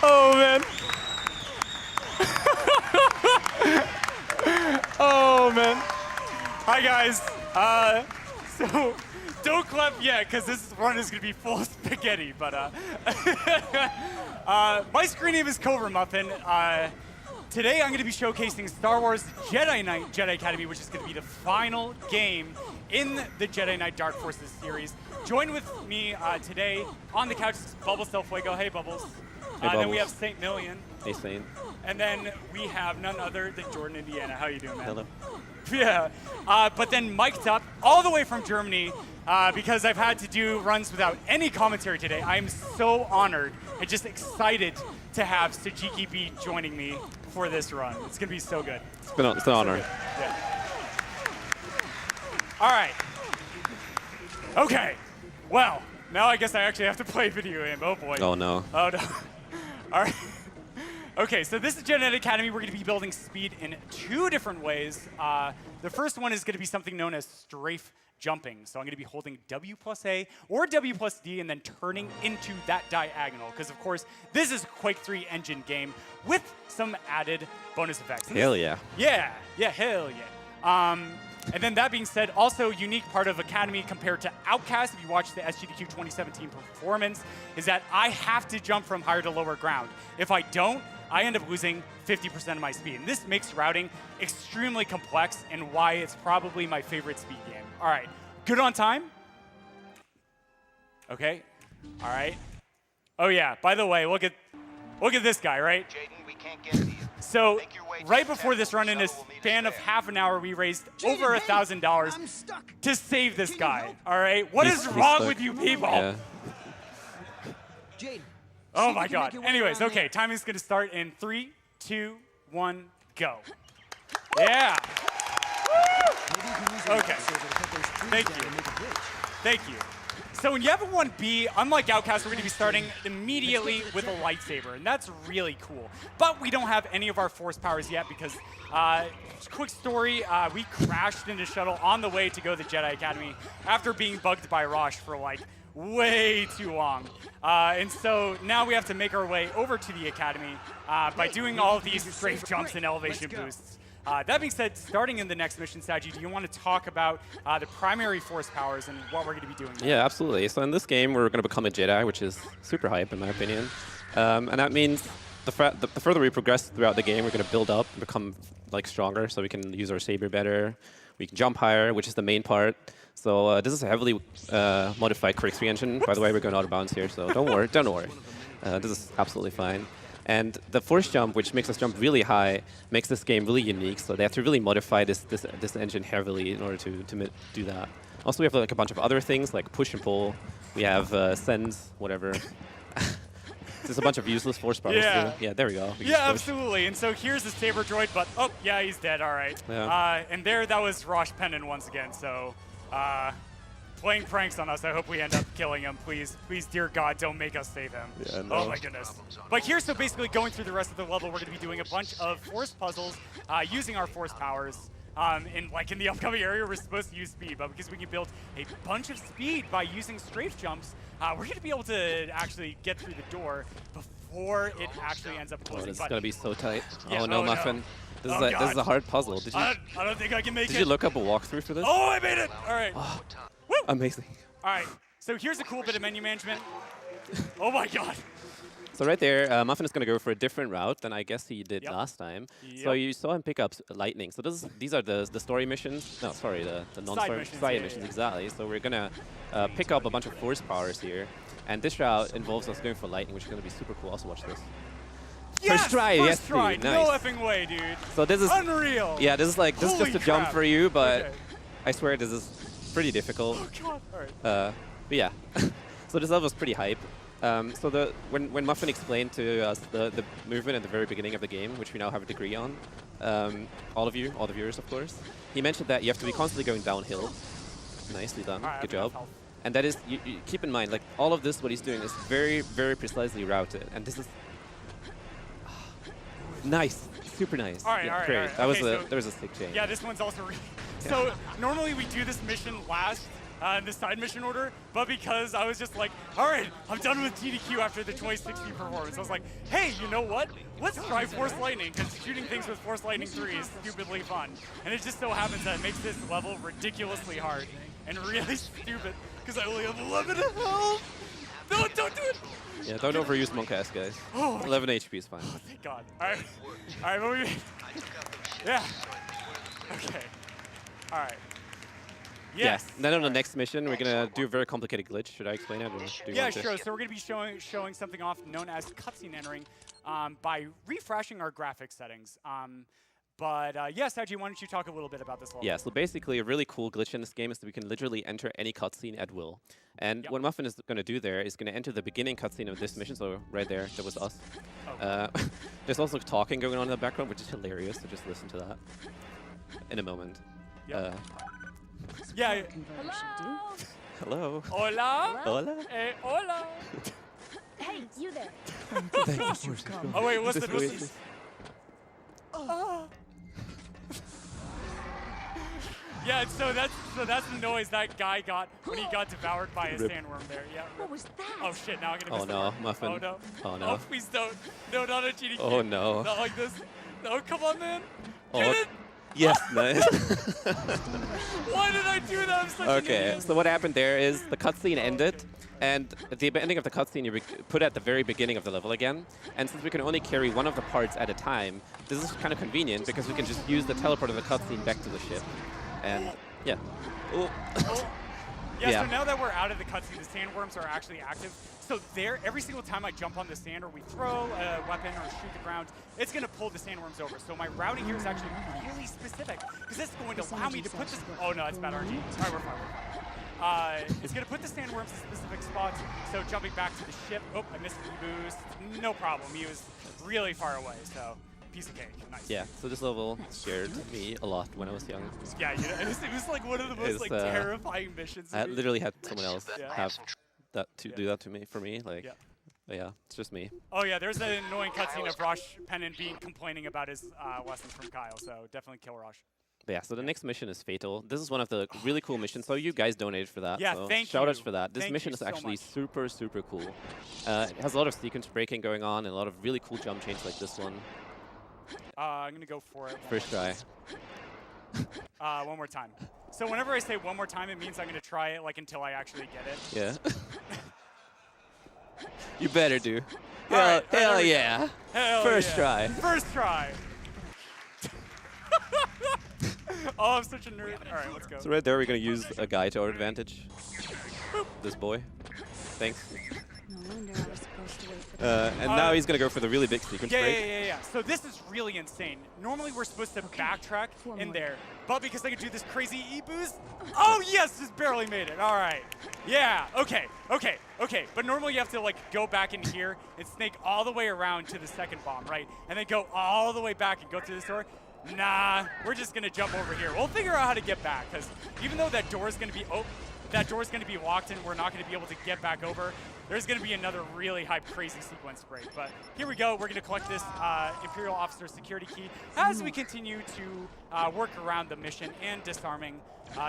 Oh, man. Oh, man. Hi, guys. So don't clap yet, because this run is going to be full of spaghetti. But my screen name is Cobra Muffin. Today, I'm going to be showcasing Star Wars Jedi Knight Jedi Academy, which is going to be the final game in the Jedi Knight Dark Forces series. Join with me today on the couch, Bubbles Del Fuego. Hey, Bubbles. Hey, Bubbles. Then we have Saint Million. Hey, Saint. And then we have none other than Jordan, Indiana. How you doing, man? Hello. Yeah. But then mic'd up all the way from Germany because I've had to do runs without any commentary today. I am so honored and just excited to have Sajiki B joining me for this run. It's going to be so good. It's an honor. Yeah. All right. Okay. Well, now I guess I actually have to play a video game. Oh, boy. Oh, no. Oh, no. All right. Okay, so this is Jedi Knight Academy. We're going to be building speed in two different ways. The first one is going to be something known as strafe jumping. So I'm going to be holding W plus A or W plus D and then turning into that diagonal. Because, of course, this is a Quake 3 engine game with some added bonus effects. Hell yeah. Yeah, hell yeah. And then that being said, also unique part of Academy compared to Outcast, if you watch the AGDQ 2017 performance, is that I have to jump from higher to lower ground. If I don't, I end up losing 50% of my speed. And this makes routing extremely complex and why it's probably my favorite speed game. All right, good on time? Okay, all right. Oh yeah, by the way, look at this guy, right? Jaden, we can't get to you. So right before this run, in a span of half an hour, we raised over $1,000 to save this guy. All right, what is wrong with you people? Yeah. Oh my God. Anyways, okay, timing's gonna start in 3, 2, 1, go. Yeah. Okay. Thank you. Thank you. So when you have a 1B, unlike Outcast, we're going to be starting immediately with a lightsaber, and that's really cool. But we don't have any of our force powers yet because, quick story, we crashed into shuttle on the way to go to the Jedi Academy after being bugged by Rosh for like way too long. And so now we have to make our way over to the Academy by doing all of these strafe jumps and elevation boosts. That being said, starting in the next mission, Saji, do you want to talk about the primary force powers and what we're going to be doing there? Yeah, absolutely. So in this game, we're going to become a Jedi, which is super hype in my opinion. And that means the further we progress throughout the game, we're going to build up and become like stronger, so we can use our saber better. We can jump higher, which is the main part. So this is a heavily modified Quake 3 engine. By the way, we're going out of bounds here, so don't worry. This is absolutely fine. And the force jump, which makes us jump really high, makes this game really unique. So they have to really modify this engine heavily in order to do that. Also, we have like a bunch of other things like push and pull. We have sends, whatever. There's a bunch of useless force powers too. Yeah, there we go. Yeah, absolutely. And so here's the saber droid, but oh yeah, he's dead. All right. Yeah. And there, that was Rosh Pennon once again. So. Playing pranks on us. I hope we end up killing him. Please, dear God, don't make us save him. Yeah, no. Oh my goodness. But here, so basically going through the rest of the level, we're going to be doing a bunch of force puzzles using our force powers. In the upcoming area, we're supposed to use speed, but because we can build a bunch of speed by using strafe jumps, we're going to be able to actually get through the door before it actually ends up closing. Oh, this is going to be so tight. Yeah, oh no, Muffin. No. This is a hard puzzle. Did you? I don't think I can make it. Did you look up a walkthrough for this? Oh, I made it! All right. Oh, woo! Amazing. All right. So here's a cool bit of menu management. Oh my God. So right there, Muffin is going to go for a different route than I guess he did last time. So you saw him pick up lightning. So these are the story missions. No, sorry, the non-story side missions, exactly. So we're going to pick up a bunch of force powers here. And this route involves us going for lightning, which is going to be super cool. Also watch this. Yes, first try, first try. Nice. No effing way, dude. So this is unreal. Yeah, this is just a jump for you, but okay. I swear this is pretty difficult. Oh God. All right. But yeah, so this level is pretty hype. So when Muffin explained to us the movement at the very beginning of the game, which we now have a degree on, all the viewers, of course, he mentioned that you have to be constantly going downhill. Nicely done. Good job. And that is, you keep in mind, like all of this, what he's doing is very, very precisely routed, and this is nice, super nice. All right, yeah, all right, great. all right. That was a sick change. Yeah, this one's also. So normally we do this mission last in the side mission order, but because I was just like, all right, I'm done with GDQ after the 2060 performance. I was like, hey, you know what? Let's try Force Lightning, because shooting things with Force Lightning 3 is stupidly fun. And it just so happens that it makes this level ridiculously hard and really stupid, because I only have 11 health. No, don't do it. Yeah, don't overuse Monk S, guys. 11 HP is fine. Oh, thank God. All right, but we, yeah. Okay. All right. Yes. Yeah. Then on the next mission, we're gonna do a very complicated glitch. Should I explain it? Or do you Yeah, want to? sure. So we're gonna be showing something off known as cutscene entering by refreshing our graphics settings. Yes, Saji, why don't you talk a little bit about this level? Yeah, so basically a really cool glitch in this game is that we can literally enter any cutscene at will. And what Muffin is going to do there is going to enter the beginning cutscene of this mission, so right there, that was us. Oh. There's also talking going on in the background, which is hilarious, so just listen to that in a moment. Yep. Yeah. Hello. Hola. Hola. Hola. Hey, you there. Oh wait, what's this? Yeah, so that's the noise that guy got when he got devoured by a sandworm there. Yeah. What was that? Oh shit! Now I'm gonna miss Oh no, the Muffin. Oh no. Oh no. Oh please don't. No, not a GDQ. Oh no. Not like this. No, come on, man. Oh. Get it. Yes, nice. Why did I do that? I'm such an Okay, idiot. so what happened there is the cutscene ended, and at the ending of the cutscene, you put at the very beginning of the level again. And since we can only carry one of the parts at a time, this is kind of convenient because we can just use the teleport of the cutscene back to the ship. And yeah. Oh. Yeah, Yeah. so now that we're out of the cutscene, the sandworms are actually active. So there, every single time I jump on the sand or we throw a weapon or shoot the ground, it's going to pull the sandworms over. So my routing here is actually really specific because it's going to allow me to put this. Oh no, that's bad RG. All right, we're fine. It's going to put the sandworms in specific spots. So jumping back to the ship. Oh, I missed the boost. No problem. He was really far away. So piece of cake. Nice. Yeah, so this level scared me a lot when I was young. Yeah, you know, it was like one of the most terrifying missions. I literally had someone else Yeah. have that to do that to me for me. Like, yeah, it's just me. Oh yeah, there's an annoying cutscene of Rosh Pennant complaining about his lessons from Kyle. So definitely kill Rosh. But yeah, so the next mission is Fatal. This is one of the really cool missions. So you guys donated for that. Yeah, so thank shout you. outs for that. This Thank mission you is so actually much. super, super cool. It has a lot of sequence breaking going on and a lot of really cool jump chains like this one. I'm gonna go for it. First try. One more time. So whenever I say one more time, it means I'm gonna try it like until I actually get it. Yeah. You better do. Alright, Hell there we go. yeah. Hell First yeah. try. First try. Oh, I'm such a nerd. All right, let's go. So right there, we're going to use a guy to our advantage. This boy. Thanks. No wonder I was supposed to wait for that. And now he's going to go for the really big sequence break. Yeah. So this is really insane. Normally we're supposed to backtrack in there, but because I can do this crazy E-boost, oh yes, just barely made it. All right. Yeah, okay. But normally you have to like go back in here and snake all the way around to the second bomb, right? And then go all the way back and go through this door. Nah, we're just gonna jump over here. We'll figure out how to get back, because even though that door is gonna be locked and we're not gonna be able to get back over, there's gonna be another really hype, crazy sequence break. But here we go. We're gonna collect this Imperial Officer security key as we continue to work around the mission and disarming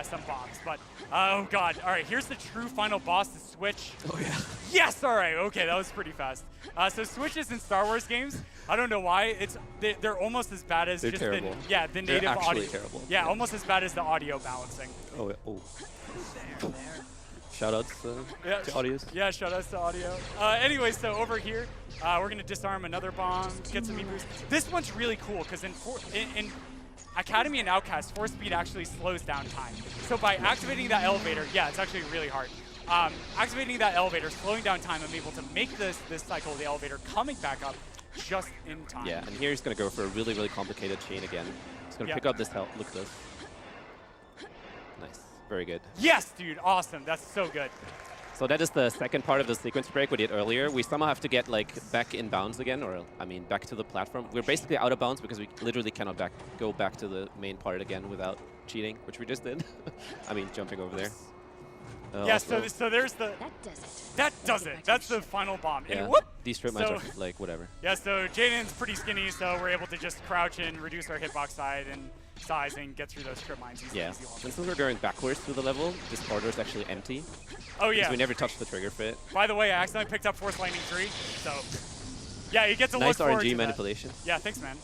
some bombs. But oh god! All right, here's the true final boss, the Switch. Oh yeah. Yes. All right. Okay, that was pretty fast. So switches in Star Wars games, I don't know why, they're almost as bad as They're just terrible. the native They're actually audio. terrible. Yeah, almost as bad as the audio balancing. Oh, yeah. Oh. Shoutouts to audios. Yeah, shoutouts to audio. Anyway, so over here, we're gonna disarm another bomb, get some E-boost. This one's really cool because in Academy and Outcast, force speed actually slows down time. So by activating that elevator, yeah, it's actually really hard. Activating that elevator, slowing down time, I'm able to make this cycle of the elevator coming back up just in time. Yeah, and here he's going to go for a really, really complicated chain again. He's going to pick up this health. Look at this. Nice. Very good. Yes, dude. Awesome. That's so good. So that is the second part of the sequence break we did earlier. We somehow have to get like back in bounds again, or I mean back to the platform. We're basically out of bounds because we literally cannot go back to the main part again without cheating, which we just did. I mean jumping over there. Yeah, so there's the... That does it. That does it. That's the final bomb. Yeah. And whoop! These strip mines are like whatever. Yeah, so Jaden's pretty skinny, so we're able to just crouch and reduce our hitbox size and get through those strip mines easy. Yeah. Easy And since we're going backwards through the level, this corridor is actually empty. Oh yeah. Because we never touched the trigger fit. By the way, I accidentally picked up Force Lightning 3, so yeah, you get to Nice look forward to RNG manipulation. That. Yeah, thanks, man.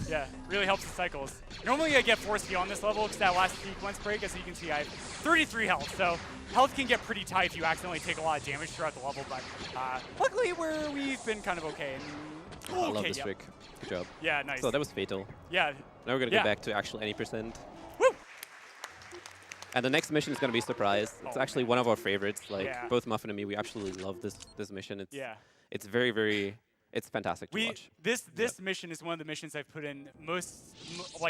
Yeah, really helps the cycles. Normally I get Force heal on this level because that last sequence break, as you can see, I have 33 health, so health can get pretty tight if you accidentally take a lot of damage throughout the level, but luckily we've been kind of okay. And, I love this trick. Good job. Yeah, nice. So that was fatal. Yeah. Now we're going to go back to actual any %. Woo! And the next mission is going to be surprise. It's actually one of our favorites. Like both Muffin and me, we absolutely love this mission. It's very, very... It's fantastic to watch. This mission is one of the missions I've put in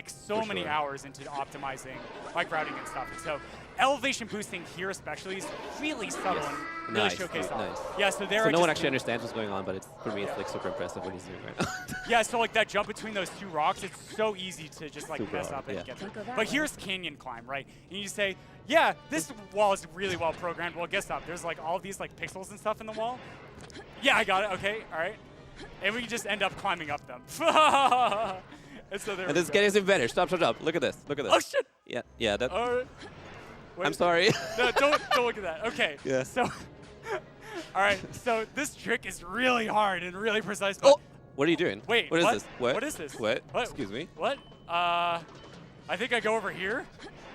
so many hours into optimizing like routing and stuff. And so elevation boosting here especially is really subtle and really showcased off. Nice. Yeah, so there. So no one actually understands what's going on, but for me it's like super impressive what he's doing right now. Yeah, so like that jump between those two rocks, it's so easy to just like super mess hard, up and get through. But But here's canyon climb, right? And you say, yeah, this wall is really well programmed. Well, guess what? There's like all these like pixels and stuff in the wall. Yeah, I got it. Okay, all right. And we can just end up climbing up them. And so there and this is getting even better. Stop. Look at this. Oh shit! Yeah. That. Wait. I'm sorry. No, don't look at that. Okay. Yeah. So, all right. So this trick is really hard and really precise. Oh! What are you doing? Wait. What is this? What? What is this? What? What? Excuse me. What? I think I go over here.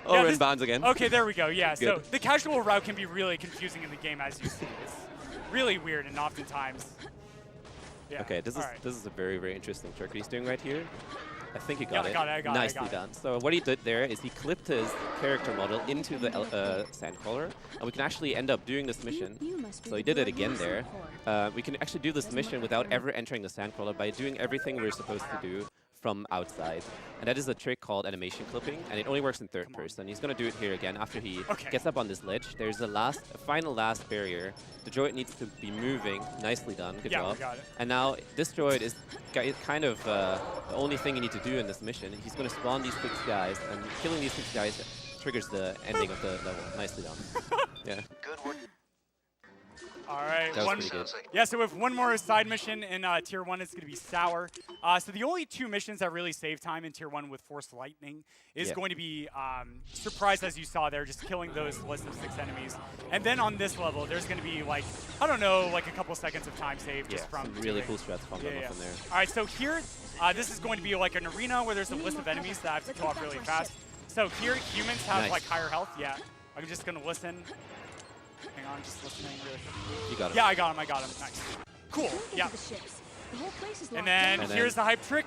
Oh, we're in bounds again. Okay, there we go. Yeah. Good. So the casual route can be really confusing in the game, as you see. It's really weird and oftentimes. Yeah. Okay, this is a very, very interesting trick he's doing right here. I think he got it. I got it. Nicely done. So what he did there is he clipped his character model into the sandcrawler, and we can actually end up doing this mission. So he did it again there. We can actually do this mission without ever entering the sandcrawler by doing everything we're supposed to do from outside. And that is a trick called animation clipping, and it only works in third person. He's going to do it here again after he gets up on this ledge. There's a final last barrier. The droid needs to be moving. Nicely done. Good job. We got it. And now this droid is kind of the only thing you need to do in this mission. He's going to spawn these 6 guys, and killing these 6 guys triggers the ending of the level. Nicely done. Yeah. Good work. All right, that was pretty good. Yeah, so we have one more side mission in Tier 1. It's going to be Sour. So the only 2 missions that really save time in Tier 1 with Force Lightning is going to be Surprise, as you saw there, just killing those list of 6 enemies. And then on this level, there's going to be, like, I don't know, like a couple seconds of time saved just from some really cool strats from there. All right, so here, this is going to be like an arena where there's a list of enemies that I have to kill off really fast. So here, humans have, like, higher health. Yeah, I'm just going to listen. Hang on, just listening really quick. You got him. Yeah, I got him. Nice. Cool. Yeah. And then here's the hype trick.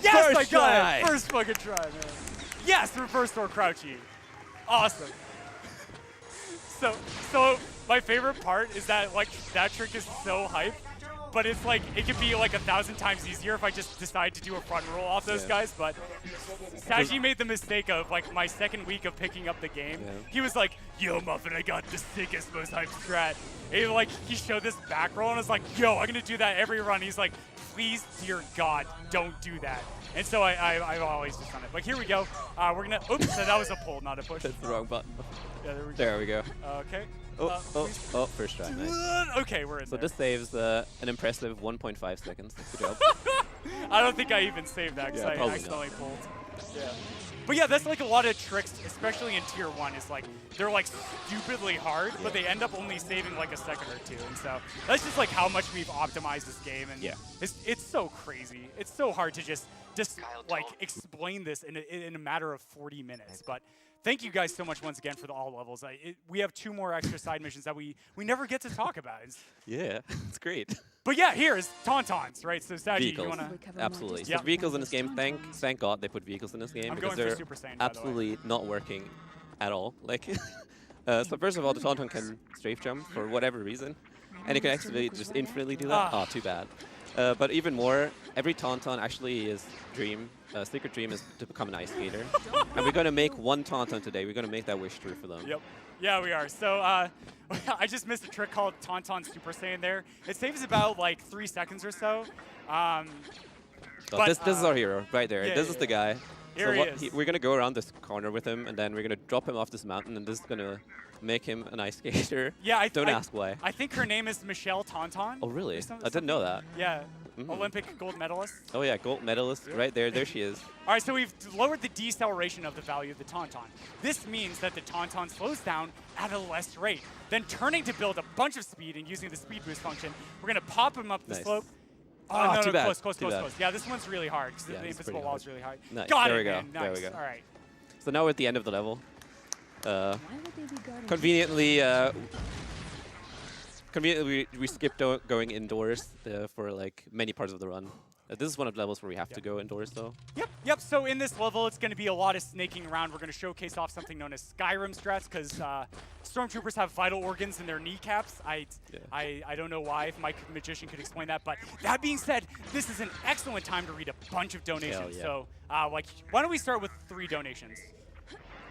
Yes, I got it. First fucking try, man. Yes, reverse door crouchy. Awesome. So my favorite part is that like that trick is so hype, but it's like it could be like 1,000 times easier if I just decide to do a front roll off those guys. But Saji made the mistake of like my second week of picking up the game. He was like, "Yo, Muffin, I got the sickest, most hype strat." And he showed this back roll and I was like, "Yo, I'm gonna do that every run." He's like, "Please, dear God, don't do that." And so I've always just done it. But here we go. We're gonna. Oops, that was a pull, not a push. That's the wrong button. Yeah, there we go. There we go. Okay. First try. Nice. Okay, we're in So there. this saves an impressive 1.5 seconds. Good job. I don't think I even saved that because I accidentally pulled. Yeah. But yeah, that's like a lot of tricks, especially in Tier 1, is like, they're like stupidly hard, but they end up only saving like a second or 2. And so that's just like how much we've optimized this game. And it's so crazy. It's so hard to just like explain this in a matter of 40 minutes. But thank you guys so much once again for the all levels. We have 2 more extra side missions that we never get to talk about. It's great. But yeah, here's Tauntauns, right? So Saji, vehicles. you wanna? Absolutely. So vehicles in this game, thank God they put vehicles in this game because they're Super Saiyan, absolutely not working at all. Like, so first of all, the Tauntaun can strafe jump for whatever reason, and it can actually just infinitely do that. Oh, too bad. But even more, every Tauntaun actually is secret dream is to become an ice skater. And we're going to make one Tauntaun today. We're going to make that wish true for them. Yep. Yeah, we are. So I just missed a trick called Tauntaun Super Saiyan there. It saves about like 3 seconds or so. This is our hero right there. This is the guy. Here he is. We're going to go around this corner with him, and then we're going to drop him off this mountain, and this is going to make him an ice skater. Yeah, Don't ask why. I think her name is Michelle Tauntaun. Oh, really? Or I didn't know that. Yeah, Olympic gold medalist. Oh, yeah, gold medalist. Right there. There she is. All right, so we've lowered the deceleration of the value of the Tauntaun. This means that the Tauntaun slows down at a less rate. Then turning to build a bunch of speed and using the speed boost function, we're going to pop him up the slope. Oh, no, too bad. Close. Yeah, this one's really hard because the invisible wall is really hard. Nice. Got there it, we go. man. Nice. There we go. All right. So now we're at the end of the level. Why would they be guarding Conveniently, we skipped going indoors for like many parts of the run. This is one of the levels where we have to go indoors, though. Yep. So in this level, it's going to be a lot of snaking around. We're going to showcase off something known as Skyrim strats because stormtroopers have vital organs in their kneecaps. I don't know why. If my magician could explain that. But that being said, this is an excellent time to read a bunch of donations. So why don't we start with 3 donations?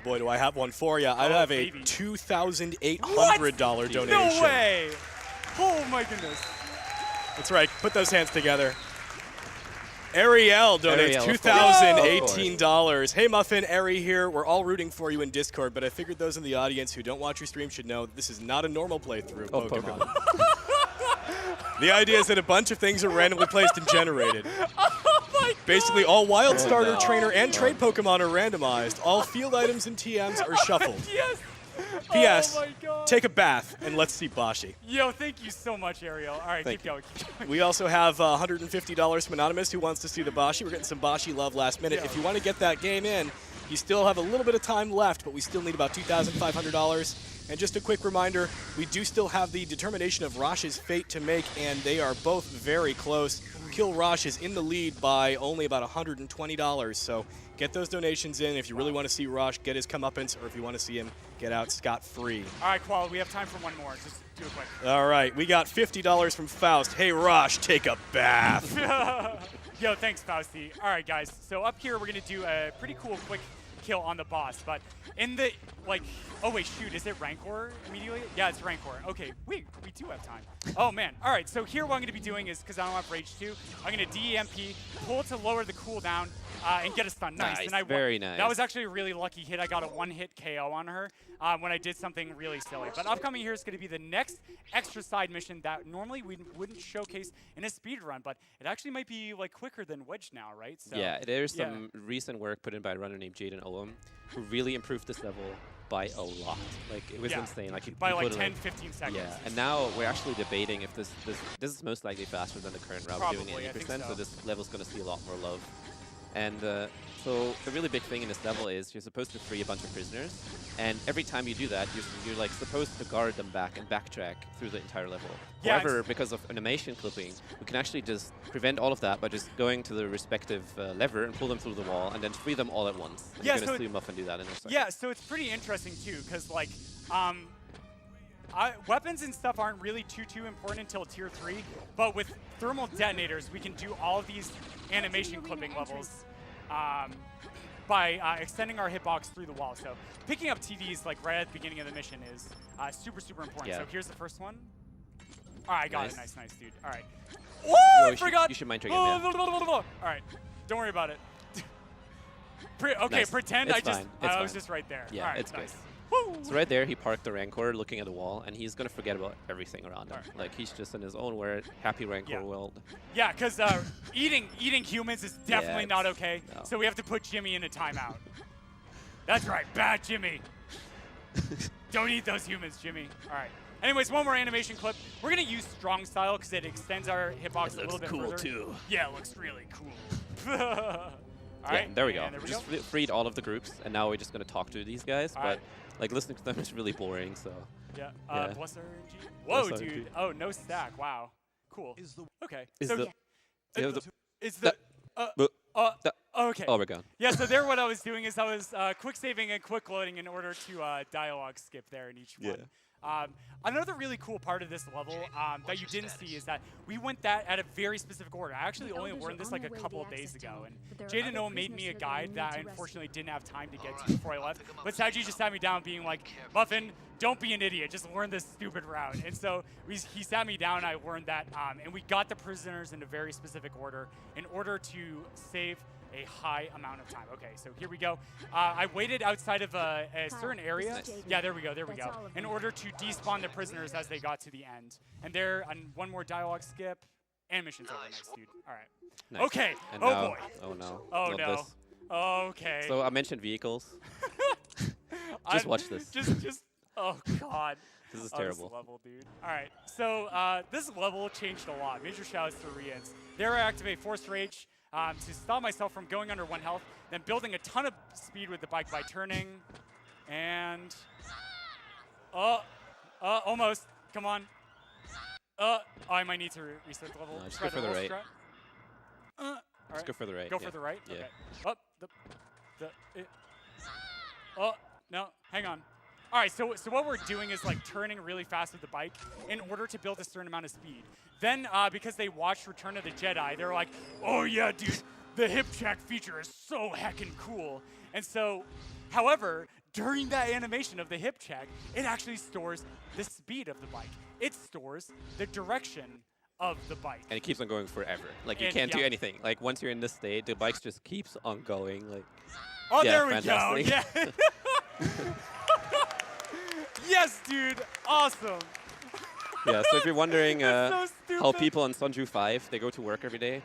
Boy, do I have one for you. I have a $2,800 donation. No way! Oh my goodness. That's right. Put those hands together. Ariel donates Ariel, $2,018. Hey Muffin, Ari here. We're all rooting for you in Discord, but I figured those in the audience who don't watch your stream should know that this is not a normal playthrough of Pokemon. The idea is that a bunch of things are randomly placed and generated. Oh my God. Basically, all Wild Starter, Trainer, and Trade Pokemon are randomized. All field items and TMs are shuffled. Yes! P.S. Oh my God. Take a bath and let's see Bashi. Yo, thank you so much, Ariel. All right, keep going. We also have $150 from Anonymous who wants to see the Bashi. We're getting some Bashi love last minute. Yeah. If you want to get that game in, you still have a little bit of time left, but we still need about $2,500. And just a quick reminder, we do still have the determination of Rosh's fate to make, and they are both very close. Kill Rosh is in the lead by only about $120, so get those donations in if you really want to see Rosh get his comeuppance, or if you want to see him get out scot-free. All right, Qual, we have time for one more. Just do it quick. All right, we got $50 from Faust. Hey, Rosh, take a bath. Yo, thanks, Fausty. All right, guys. So up here, we're going to do a pretty cool quick kill on the boss, but in the, oh wait, shoot, is it Rancor immediately? Yeah, it's Rancor. Okay, we do have time. Oh man, all right, so here what I'm gonna be doing is, because I don't have Rage 2, I'm gonna DEMP, pull to lower the cooldown, and get a stun. Nice. And very nice. That was actually a really lucky hit. I got a 1-hit KO on her when I did something really silly. But upcoming here is going to be the next extra side mission that normally we wouldn't showcase in a speed run, but it actually might be like quicker than Wedge now, right? So, yeah, there's some recent work put in by a runner named Jaden Olam who really improved this level by a lot. Like, it was insane. Like, by like 10, 15 seconds. Yeah, and now we're actually debating if this is most likely faster than the current route. We're doing 80%, so this level's going to see a lot more love. And so the really big thing in this level is you're supposed to free a bunch of prisoners, and every time you do that, you're like supposed to guard them back and backtrack through the entire level. Yeah, however, because of animation clipping, we can actually just prevent all of that by just going to the respective lever and pull them through the wall, and then free them all at once. And you're going to see Muffin do that in a second. Yeah, so it's pretty interesting too, because like, weapons and stuff aren't really too important until tier 3, but with thermal detonators, we can do all of these animation clipping levels by extending our hitbox through the wall. So picking up TDs like right at the beginning of the mission is super important. Yeah. So here's the first one. All right, got it. Nice, dude. All right. Oh, I forgot. You should mind trigger him. All right, don't worry about it. Okay, Nice. pretend It's I was just right there. Yeah, all right, it's nice. good. Woo! So right there, he parked the Rancor looking at the wall, and he's going to forget about everything around him. Right. Like, he's just in his own world, happy Rancor world. Yeah, because eating humans is definitely not okay, no. so we have to put Jimmy in a timeout. That's right, bad Jimmy. Don't eat those humans, Jimmy. All right. Anyways, one more animation clip. We're going to use Strong Style because it extends our hitbox a little bit further. Too. Yeah, it looks really cool. All Yeah, right, there we go. and there we Just go. freed all of the groups, and now we're just going to talk to these guys. All but right. like listening to them is really boring. So Yeah. Yeah. Bless RNG. Whoa, Bless dude. RNG. Oh, no stack. Wow. Cool. Okay. is so the is the okay. oh, we're gone. Yeah, so there what I was doing is I was quick saving and quick loading in order to dialogue skip there in each one. Another really cool part of this level that you didn't see is that we went that at a very specific order. I actually only learned this like a couple of days ago, and Jaden Noah made me a guide that I unfortunately didn't have time to get to before I left. But Saji just sat me down being like, Muffin, don't be an idiot. Just learn this stupid route. And so he sat me down. I learned that, and we got the prisoners in a very specific order in order to save a high amount of time. Okay, so here we go. I waited outside of a certain area. Nice. Yeah, there we go, there we That's go. all of In them. order to despawn the prisoners as they got to the end. And there, one more dialogue skip, and mission's over. Nice, dude. All right. Nice. Okay. And oh now- boy. Oh no. Oh Not no. this. Okay. So I mentioned vehicles. Just watch this. Just. Oh god. This is Oh, terrible. this level, dude. All right. So this level changed a lot. Major shouts to Rians. There I activate Force Rage to stop myself from going under 1 health, then building a ton of speed with the bike by turning, and almost. Come on. I might need to reset the level. No, just Try go for the whole right. strat. All Just right. go for the right. Go yeah. for the right? Yeah. Okay. Up. Oh, no. Hang on. All right, so what we're doing is like turning really fast with the bike in order to build a certain amount of speed. Then, because they watched Return of the Jedi, they're like, oh yeah, dude, the hip check feature is so heckin' cool. And so, however, during that animation of the hip check, it actually stores the speed of the bike. It stores the direction of the bike. And it keeps on going forever. Like you And- can't do yeah. anything. Like once you're in this state, the bike just keeps on going. Like Oh, yeah, there we fantastic. go. Yeah. Yes, dude. Awesome. yeah. So if you're wondering That's so how stupid. people on Sunju 5 they go to work every day,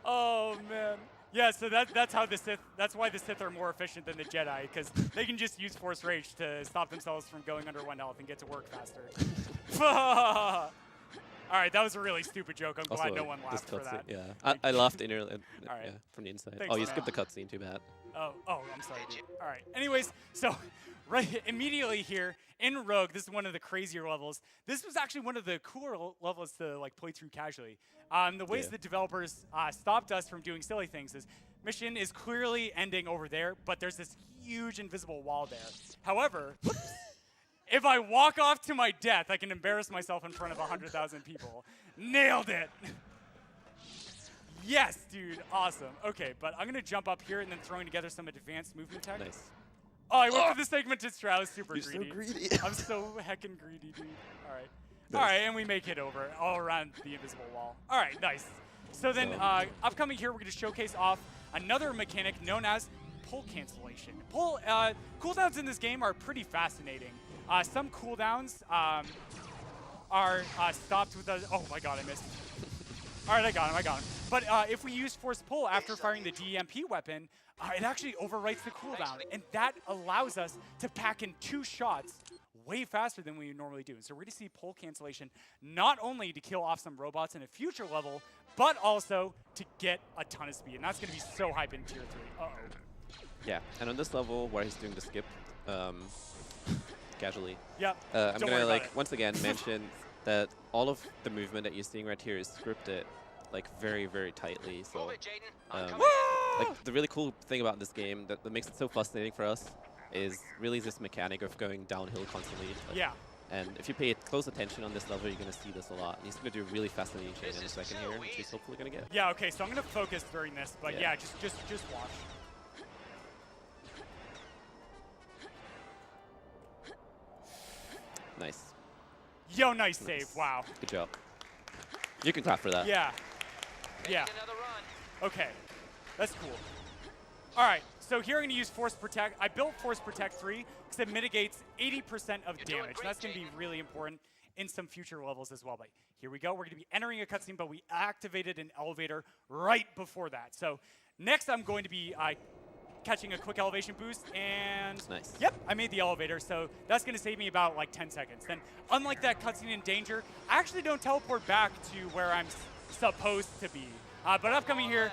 Oh man. Yeah, so that's how the Sith. That's why the Sith are more efficient than the Jedi, because they can just use Force Rage to stop themselves from going under 1 health and get to work faster. All right, that was a really stupid joke. I'm glad no one this laughed for cutscene, that. Yeah, I laughed in right. yeah, from the inside. Thanks, oh, you man. skipped the cutscene. Too bad. Oh, I'm sorry, dude. All right. Anyways, so right immediately here in Rogue, this is one of the crazier levels. This was actually one of the cooler levels to like play through casually. The ways Yeah. the developers stopped us from doing silly things is mission is clearly ending over there, but there's this huge invisible wall there. However, if I walk off to my death, I can embarrass myself in front of 100,000 people. Nailed it. Yes, dude, awesome. Okay, but I'm gonna jump up here and then throwing together some advanced movement tech. Nice. Oh, I went for the segmented strat. I was super You're so greedy. greedy. I'm so heckin' greedy, dude. All right. All right, and we make it over all around the invisible wall. All right, nice. So then, upcoming here, we're gonna showcase off another mechanic known as pull cancellation. Cooldowns in this game are pretty fascinating. Some cooldowns are stopped with a. Oh my god, I missed. All right, I got him. But if we use Force Pull after firing the DEMP weapon, it actually overwrites the cooldown, and that allows us to pack in 2 shots way faster than we normally do. And so we're going to see pull cancellation not only to kill off some robots in a future level, but also to get a ton of speed. And that's going to be so hype in Tier 3. Uh-oh. Yeah, and on this level where he's doing the skip, casually, Yep. I'm Don't worry gonna about like it. once again mention that all of the movement that you're seeing right here is scripted, like very, very tightly. So, like the really cool thing about this game that makes it so fascinating for us is really this mechanic of going downhill constantly. Like, Yeah. And if you pay close attention on this level, you're gonna see this a lot. He's gonna do a really fascinating chain in a second here, which he's hopefully gonna get. Yeah, okay, so I'm going to focus during this, but Yeah. yeah, just watch. Nice. Yo, nice save. Wow. Good job. You can clap for that. Yeah. Yeah. Okay. That's cool. All right. So here I'm going to use Force Protect. I built Force Protect 3 because it mitigates 80% of damage. That's going to be really important in some future levels as well. But here we go. We're going to be entering a cutscene, but we activated an elevator right before that. So next I'm going to be catching a quick elevation boost, and Nice. yep, I made the elevator, so that's going to save me about like 10 seconds. Then, unlike that cutscene in Danger, I actually don't teleport back to where I'm supposed to be. But upcoming here,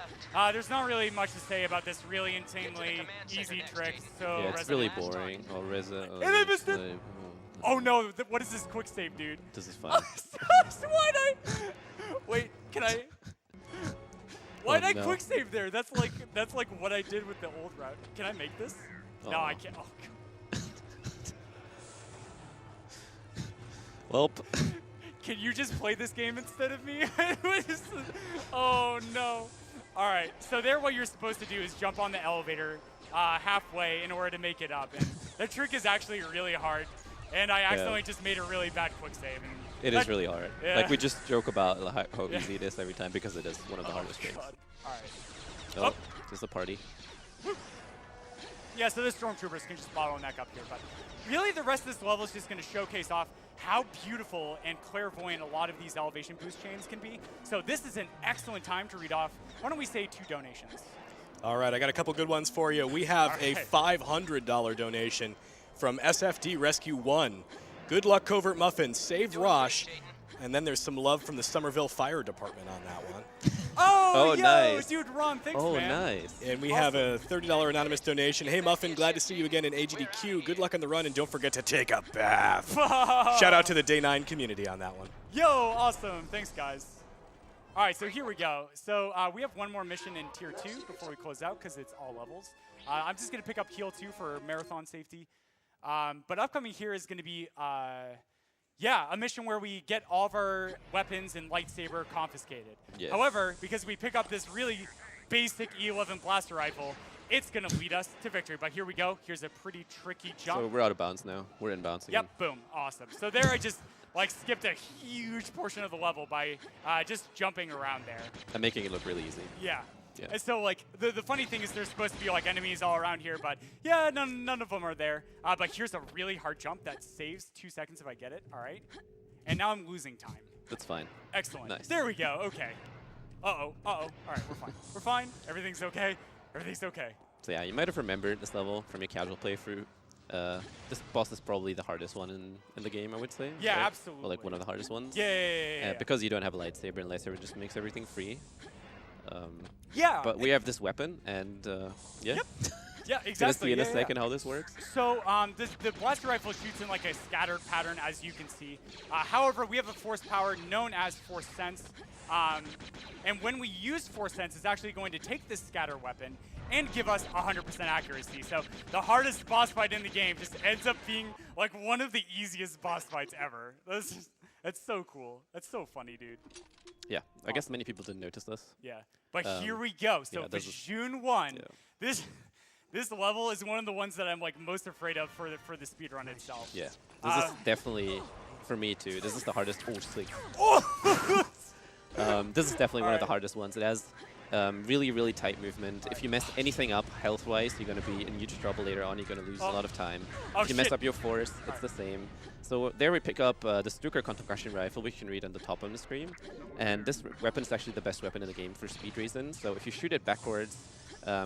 there's not really much to say about this really insanely easy trick. So Yeah, it's really boring. Oh, Reza. And I missed it. Oh no, what is this quick save, dude? This is fun. Why'd I? Wait, can I? Why'd I no. quick save there? That's like what I did with the old route. Can I make this? No, I can't. Oh, God. Welp. Can you just play this game instead of me? Oh no. All right, so there what you're supposed to do is jump on the elevator halfway in order to make it up. And That trick is actually really hard, and I accidentally just made a really bad quick save. And It is really hard. Yeah. Like we just joke about how easy it is every time because it is one of the hardest tricks. God. All right. Oh, just a party. Yeah, so the Stormtroopers can just bottleneck up here, but really the rest of this level is just going to showcase off how beautiful and clairvoyant a lot of these elevation boost chains can be. So this is an excellent time to read off, why don't we say 2 donations? All right, I got a couple good ones for you. We have a $500 donation from SFD Rescue 1. Good luck, Covert Muffin. Save Rosh. And then there's some love from the Somerville Fire Department on that one. Oh, yo, nice. dude, Ron, thanks, Oh, man. nice. And we have a $30 anonymous donation. Hey, Muffin, glad to see you again in AGDQ. Good luck on the run, and don't forget to take a bath. Shout out to the Day 9 community on that one. Yo, awesome. Thanks, guys. All right, so here we go. So we have one more mission in Tier 2 before we close out because it's all levels. I'm just going to pick up Heal 2 for marathon safety. But upcoming here is going to be, a mission where we get all of our weapons and lightsaber confiscated. Yes. However, because we pick up this really basic E11 blaster rifle, it's going to lead us to victory. But here we go. Here's a pretty tricky jump. So we're out of bounds now. We're in bounds again. Yep, boom, awesome. So there I just skipped a huge portion of the level by just jumping around there. And making it look really easy. Yeah. Yeah. And so the funny thing is there's supposed to be enemies all around here, but yeah, none of them are there. But here's a really hard jump that saves 2 seconds if I get it. All right. And now I'm losing time. That's fine. Excellent. Nice. There we go. Okay. Uh-oh. All right, we're fine. We're fine. Everything's okay. Everything's okay. So yeah, you might have remembered this level from your casual playthrough. This boss is probably the hardest one in the game, I would say. Yeah, right? absolutely. Or like one of the hardest ones. Yeah. Because you don't have a lightsaber, and lightsaber just makes everything free. Yeah. But we have this weapon, and yeah. Yep. Yeah, Gonna exactly. see in a Yeah. second how this works. So the blaster rifle shoots in a scattered pattern, as you can see. However, we have a force power known as Force Sense. And when we use Force Sense, it's actually going to take this scatter weapon and give us 100% accuracy. So the hardest boss fight in the game just ends up being one of the easiest boss fights ever. That's so cool. That's so funny, dude. Yeah, I guess many people didn't notice this. Yeah. But here we go. So yeah, for this is- June 1, yeah. this level is one of the ones that I'm most afraid of for the speedrun itself. Yeah, this is definitely, for me too, this is the hardest. Oh, sleep. This is definitely one of the hardest ones. It has really, really tight movement. If you mess anything up health-wise, you're going to be in huge trouble later on. You're going to lose a lot of time. If you mess up your force, it's the same. So there we pick up the Stuka concussion rifle, which you can read on the top of the screen. And this weapon is actually the best weapon in the game for speed reasons. So if you shoot it backwards,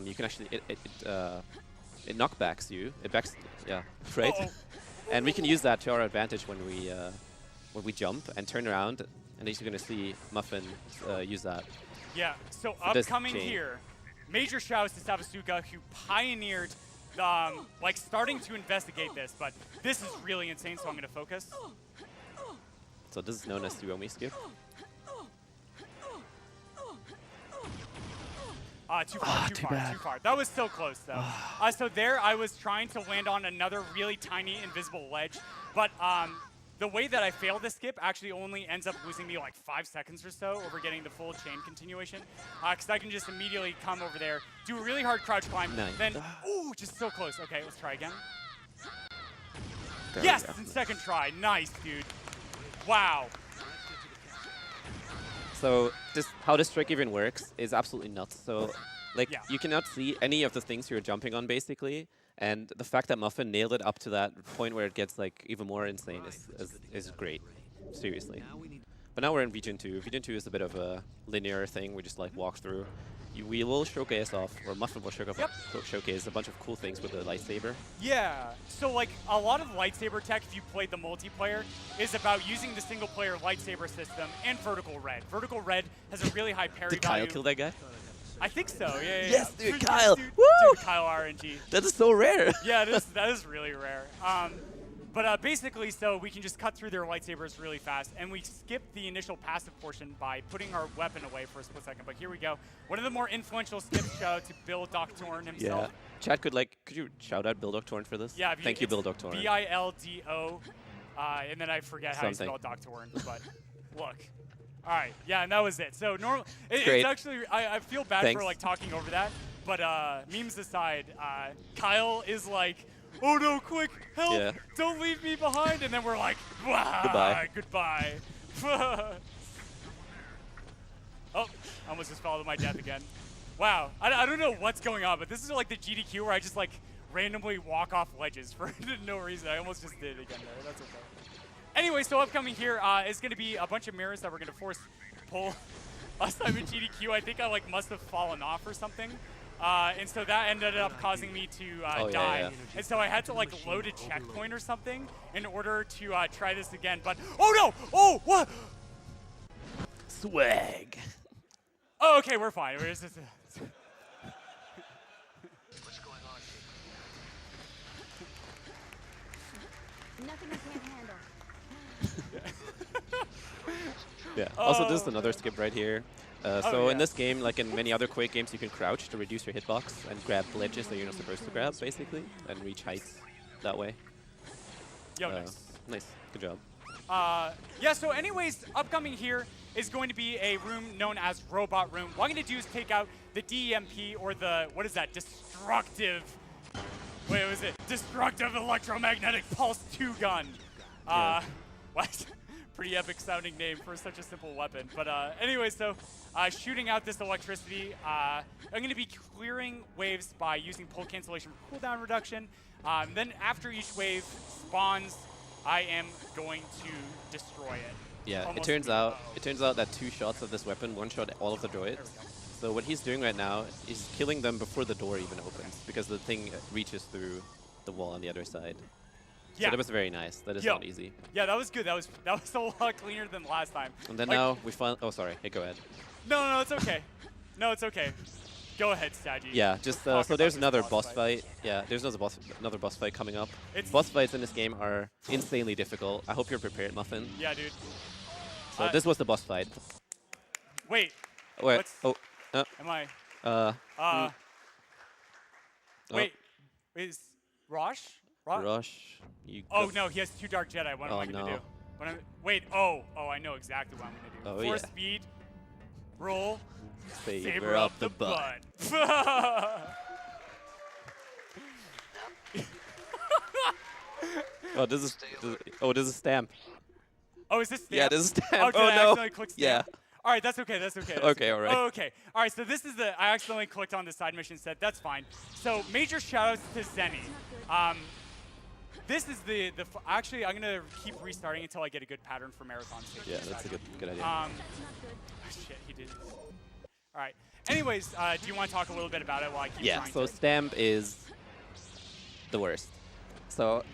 you can actually, it knockbacks you. It backs, yeah, right? And we can use that to our advantage when we jump and turn around. And as you're going to see Muffin use that. Yeah, so this upcoming chain. here, major shouts to Savasuka, who pioneered starting to investigate this, but this is really insane, so I'm going to focus. So this is known as Suomi skip. Too far. That was so close, though. So there I was trying to land on another really tiny invisible ledge, but the way that I failed this skip actually only ends up losing me 5 seconds or so over getting the full chain continuation, because I can just immediately come over there, do a really hard crouch climb, then, ooh, just so close. Okay, let's try again. Yes, in second try. Nice, dude. Wow. So how this trick even works is absolutely nuts. So you cannot see any of the things you're jumping on, basically. And the fact that Muffin nailed it up to that point where it gets even more insane is great. Seriously. But now we're in Region 2. Region 2 is a bit of a linear thing. We just walk through. We will showcase off, or Muffin will showcase a bunch of cool things with the lightsaber. Yeah, so a lot of lightsaber tech, if you played the multiplayer, is about using the single player lightsaber system and vertical red. Vertical red has a really high parry Did Kyle value. kill that guy? I think so, yeah. Yes, dude, Dude, Kyle. Dude, Woo! Kyle RNG. That is so rare. Yeah, that is really rare. But basically, so we can just cut through their lightsabers really fast, and we skip the initial passive portion by putting our weapon away for a split second. But here we go. One of the more influential skips, shout out to Bill Doctorn himself. Yeah. Chat could you shout out Bill Doctorn for this? Yeah. Thank you, Bill Doctorn. BILDO, and then I forget how you spell Doctorn, but look. All right, yeah, and that was it. So it's actually, I feel bad for talking over that, but memes aside, Kyle is oh no, quick, help, Yeah. don't leave me behind. And then we're like, "Wah, Goodbye. goodbye. Oh, I almost just fell to my death again. Wow, I don't know what's going on, but this is like the GDQ where I just like randomly walk off ledges for no reason. I almost just did it again there. That's okay. Anyway, so upcoming here is going to be a bunch of mirrors that we're going to force pull. Last time in GDQ, I think I like must have fallen off or something. And so that ended up causing me to die. yeah. And so I had to like load a checkpoint or something in order to try this again. But, oh no! Oh, what? Swag. Oh, okay, we're fine. We're just, Nothing I can't handle. Yeah. Also, this is another skip right here. So yeah. in this game, like in many other Quake games, you can crouch to reduce your hitbox and grab ledges that you're not supposed to grab, basically, and reach heights that way. yo, nice. Nice. Good job. Yeah, so anyways, upcoming here is going to be a room known as Robot Room. What I'm going to do is take out the DEMP, or the, what is that, destructive, wait, what was it? Destructive Electromagnetic Pulse 2 gun. What? Pretty epic sounding name for such a simple weapon. But anyway, so shooting out this electricity, I'm going to be clearing waves by using pull cancellation for cooldown reduction. Then after each wave spawns, I am going to destroy it. Yeah, Almost it turns out that 2 shots of this weapon one-shot all of the droids. So what he's doing right now is killing them before the door even opens, because the thing reaches through the wall on the other side. Yeah. So that was very nice. That is not easy. Yeah, that was good. That was a lot cleaner than last time. And then Like, now we find. Oh, sorry. Hey, go ahead. No, it's okay. No, it's okay. Go ahead, Staggy. Yeah, just Talk so about there's this another boss boss fight. fight. Yeah, there's another boss fight coming up. It's- Boss fights in this game are insanely difficult. I hope you're prepared, Muffin. Yeah, dude. So this was the boss fight. Wait. Wait. What's- Oh. Am I? Oh. Wait. Is Rosh? Rush. You Oh no, he has 2 Dark Jedi. What am Oh, I gonna no. do? Wait. Oh, I know exactly what I'm gonna do. Oh, Force yeah. speed. Roll. Saber up the butt. Oh, this is stamp. Oh, is this stamp? Yeah, this is stamp. Oh, did Oh, I no. accidentally click stamp? Yeah. All right, that's okay. That's okay. That's Okay, all right. Oh, okay. All right, so this is I accidentally clicked on the side mission set. That's fine. So major shoutouts to Zenny. This is actually, I'm gonna keep restarting until I get a good pattern for marathon stage. Yeah, that's a good idea. Oh, shit, he did. All right. Anyways, do you want to talk a little bit about it while I keep Yeah. trying So to? stamp is the worst. So.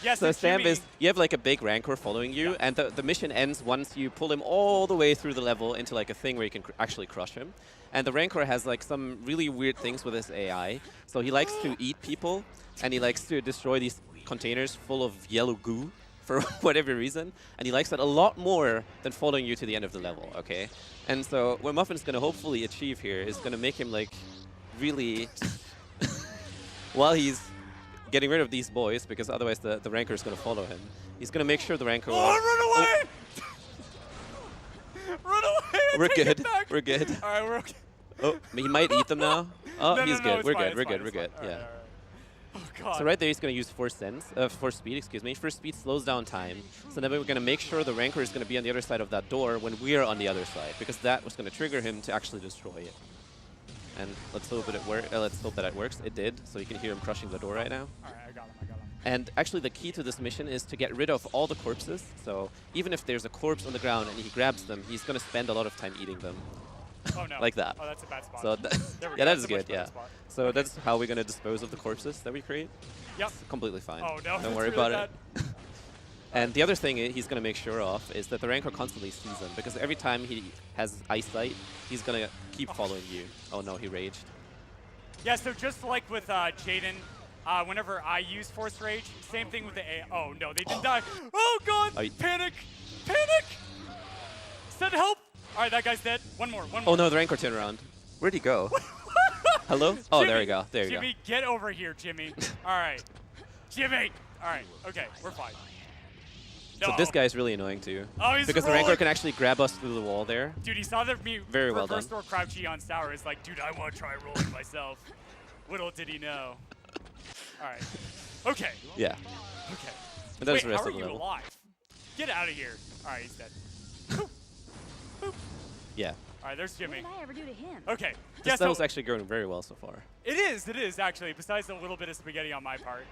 Yes, So it's stamp Jimmy. is, you have like a big rancor following you, and the mission ends once you pull him all the way through the level into like a thing where you can actually crush him. And the rancor has like some really weird things with his AI. So he likes to eat people, and he likes to destroy these containers full of yellow goo for whatever reason. And he likes that a lot more than following you to the end of the level, okay? And so what Muffin's going to hopefully achieve here is going to make him like really, while he's getting rid of these boys, because otherwise the rancor is going to follow him. He's going to make sure the rancor... Oh, run away! Run away! We're Take it good. back. We're good. All right, we're okay. Oh, he might eat them now. Oh, No, he's no, good. it's We're fine, good. it's We're fine, good. it's We're good. fine. Yeah. All right. Oh god. So right there, he's going to use force speed. Excuse me. Force speed slows down time. So then we're going to make sure the rancor is going to be on the other side of that door when we're on the other side, because that was going to trigger him to actually destroy it. And let's hope that it works. It did. So you can hear him crushing the door right now. All right, I got him. And actually, the key to this mission is to get rid of all the corpses. So even if there's a corpse on the ground and he grabs them, he's going to spend a lot of time eating them. Oh no. Like that. Oh, that's a bad spot. So There we yeah, go. that is That's a good. much better Yeah. spot. So that's how we're going to dispose of the corpses that we create. Yep. Completely fine. Oh no. Don't worry that's really about it. And the other thing he's going to make sure of is that the rancor constantly sees him, because every time he has eyesight, he's going to keep following you. Oh no, he raged. Yeah, so just like with Jaden, whenever I use Force Rage, same thing with the A. Oh no, they didn't die. Oh god! Panic! Panic! Send help! All right, that guy's dead. One more. Oh no, the rancor turned around. Where'd he go? Hello? Oh, there we go. There you go. Jimmy, get over here, Jimmy. All right. Jimmy! All right, okay, we're fine. So No. this guy's really annoying too. Oh, he's because the rolling. rancor can actually grab us through the wall there. Dude, he saw me Very well reverse done. door crouchy on Sour. He's like, dude, I want to try rolling myself. Little did he know. All right. Okay. Yeah. Okay. And that's Wait, the rest how are of the you level. alive? Get out of here. All right, he's dead. Yeah. All right, there's What Jimmy. did I ever do to him? Okay. This Yeah, so level's actually going very well so far. it is actually, besides a little bit of spaghetti on my part.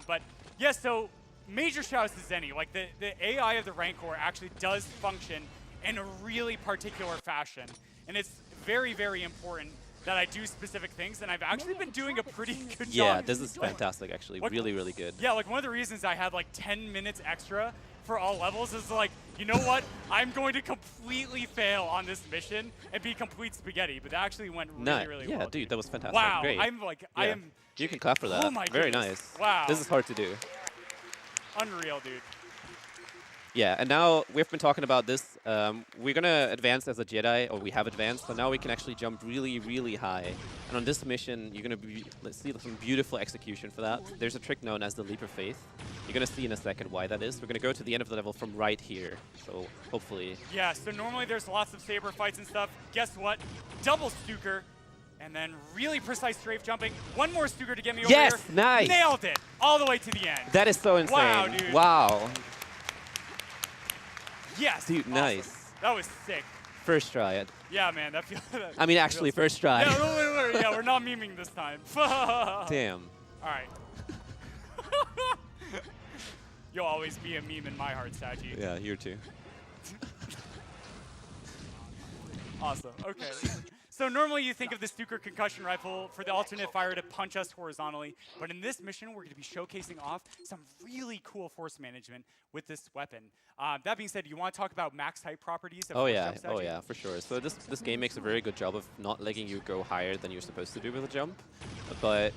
But yeah, so major shouts to Zenny. Like the AI of the Rancor actually does function in a really particular fashion. And it's very, very important that I do specific things, and I've actually been doing a pretty good Yeah, job. this is fantastic actually. What- Really, really good. Yeah, like one of the reasons I had like 10 minutes extra for all levels is like, you know what? I'm going to completely fail on this mission and be complete spaghetti, but that actually went really, really yeah, well. dude, that was fantastic. Wow, Great. I'm like, I Yeah. am You can clap for that. Oh my Very goodness. nice. Wow. This is hard to do. unreal, dude. Yeah, and now we've been talking about this. We're gonna advance as a Jedi, or we have advanced, so now we can actually jump really, really high. And on this mission, you're gonna let's see some beautiful execution for that. There's a trick known as the Leap of Faith. You're gonna see in a second why that is. We're gonna go to the end of the level from right here. So hopefully, Yeah, so normally there's lots of saber fights and stuff. Guess what? Double Stuker, and then really precise strafe jumping. One more Stuker to get me over Yes, here. nice. Nailed it, all the way to the end. that is so insane. Wow, dude. Wow. Yes, Dude, awesome. nice. That was sick. First try it. Yeah, man, that feels. I mean, actually, first try. Yeah, wait, yeah, we're not memeing this time. Damn. All right. You'll always be a meme in my heart, Saji. Yeah, you too. Awesome. Okay. So normally you think of the Stuker concussion rifle for the alternate fire to punch us horizontally, but in this mission we're going to be showcasing off some really cool force management with this weapon. That being said, you want to talk about max height properties? Of Oh force yeah, jump, oh Saji? yeah, for sure. So this game makes a very good job of not letting you go higher than you're supposed to do with a jump. But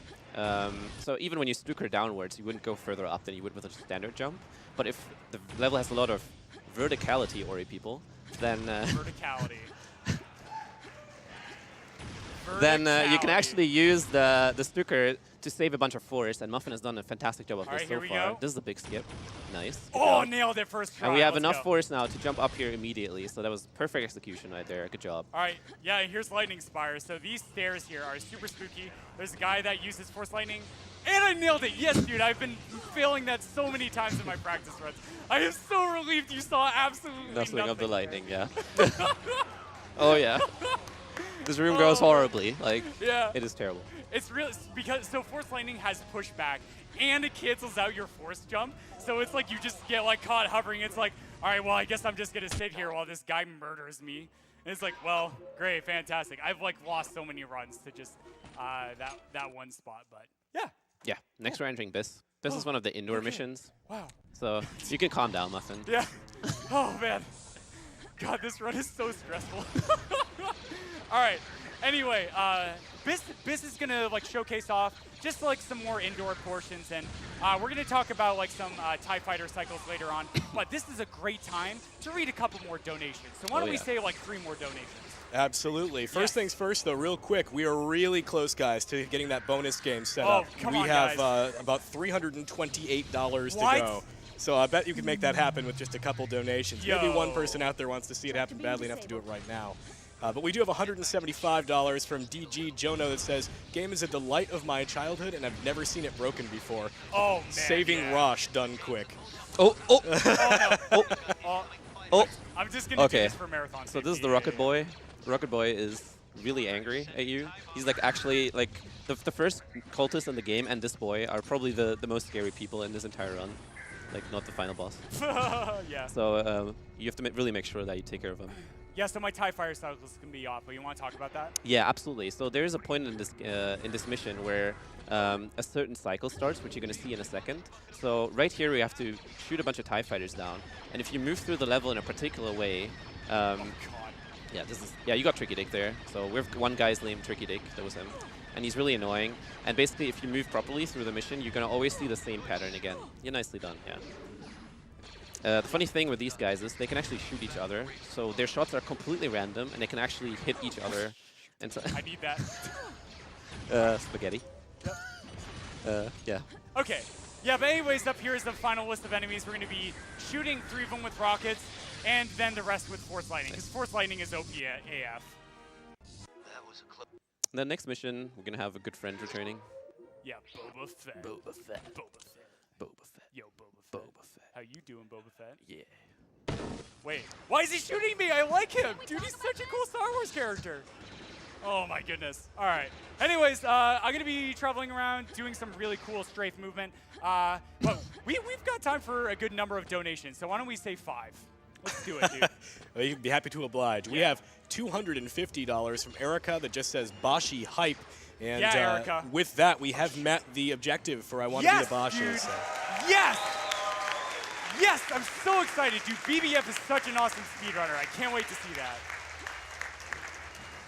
so even when you Stuker downwards, you wouldn't go further up than you would with a standard jump. But if the level has a lot of verticality, Ori people, then Verticality. then you can Verticality. actually use the Stuker to save a bunch of force. And Muffin has done a fantastic job of All this right, so here we far. go. This is a big skip. Nice. Good Oh, job. nailed it first try. And we have Let's enough go. force now to jump up here immediately. So that was perfect execution right there. Good job. All right, yeah, and here's Lightning Spire. So these stairs here are super spooky. There's a guy that uses Force Lightning, and I nailed it. Yes, dude, I've been failing that so many times in my practice runs. I am so relieved you saw absolutely Nothing of the there. lightning, yeah. Oh yeah. This room goes horribly. Like, Yeah. it is terrible. It's really because so Force Lightning has pushback, and it cancels out your Force jump. So it's like you just get like caught hovering. It's like, all right, well, I guess I'm just gonna sit here while this guy murders me. And it's like, well, great, fantastic. I've like lost so many runs to just that one spot, but yeah. Yeah. Next we're entering Biss. Biss is one of the indoor missions. Wow. So you can calm down, Muffin. Yeah. Oh man. God, this run is so stressful. All right. Anyway, Biss is gonna like showcase off just like some more indoor portions, and we're gonna talk about like some TIE Fighter cycles later on. But this is a great time to read a couple more donations. So why don't we yeah. say like 3 more donations? Absolutely. First Yes. things first, though, real quick, we are really close, guys, to getting that bonus game set Oh, up. come we on, have guys. about $328 What? to go. So I bet you can make that happen with just a couple donations. Maybe one Yo. person out there wants to see it happen be badly enough to do it disabled. right now. But we do have $175 from DG Jono that says, game is a delight of my childhood, and I've never seen it broken before. Oh man. Saving yeah. Rosh done quick. Oh, oh, Oh, no. oh. Oh, I'm just gonna Okay. do this for marathon. So this is safety. the Yeah, Rocket yeah, Boy. The Rocket Boy is really angry at you. He's like actually like the first cultist in the game and this boy are probably the most scary people in this entire run. Like not the final boss. Yeah. Yeah. So you have to really make sure that you take care of him. Yeah, so my TIE Fighter cycle is going to be off, but you want to talk about that? Yeah, absolutely. So there is a point in this mission where a certain cycle starts, which you're going to see in a second. So right here we have to shoot a bunch of TIE fighters down, and if you move through the level in a particular way, Oh, God. yeah, you got Tricky Dick there. So we have one guy's named Tricky Dick, that was him, and he's really annoying. And basically, if you move properly through the mission, you're going to always see the same pattern again. You're nicely done, yeah. The funny thing with these guys is they can actually shoot each other, so their shots are completely random, and they can actually hit each other. And so I need that. spaghetti. Yep. Yeah. Okay. Yeah, but anyways, up here is the final list of enemies. We're going to be shooting 3 of them with rockets, and then the rest with Force Lightning, because Force Lightning is OP AF. The next mission, we're gonna have a good friend returning. Yeah, Boba Fett. Boba Fett. Boba Fett. Boba Fett. Yo, Boba Fett. Boba Fett. How you doing, Boba Fett? Yeah. Wait, why is he shooting me? I like him. Dude, he's such a cool Star Wars character. Oh my goodness. All right. Anyways, I'm going to be traveling around doing some really cool strafe movement. But we've got time for a good number of donations, so why don't we say 5? Let's do it, dude. Well, you'd be happy to oblige. We have $250 from Erica that just says Bashi Hype. And Yeah, Erica. with that, we have met the objective for I Want to Be Yes, the Bashi. dude. So. Yes! Yes, I'm so excited, dude. BBF is such an awesome speedrunner. I can't wait to see that.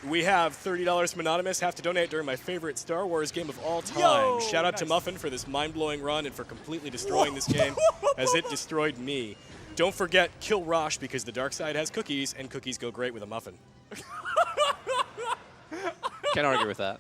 We have $30 from Anonymous. Have to donate during my favorite Star Wars game of all time. Yo, Shout out to nice. Muffin for this mind-blowing run and for completely destroying this game as it destroyed me. Don't forget, kill Rosh because the dark side has cookies, and cookies go great with a muffin. Can't argue with that.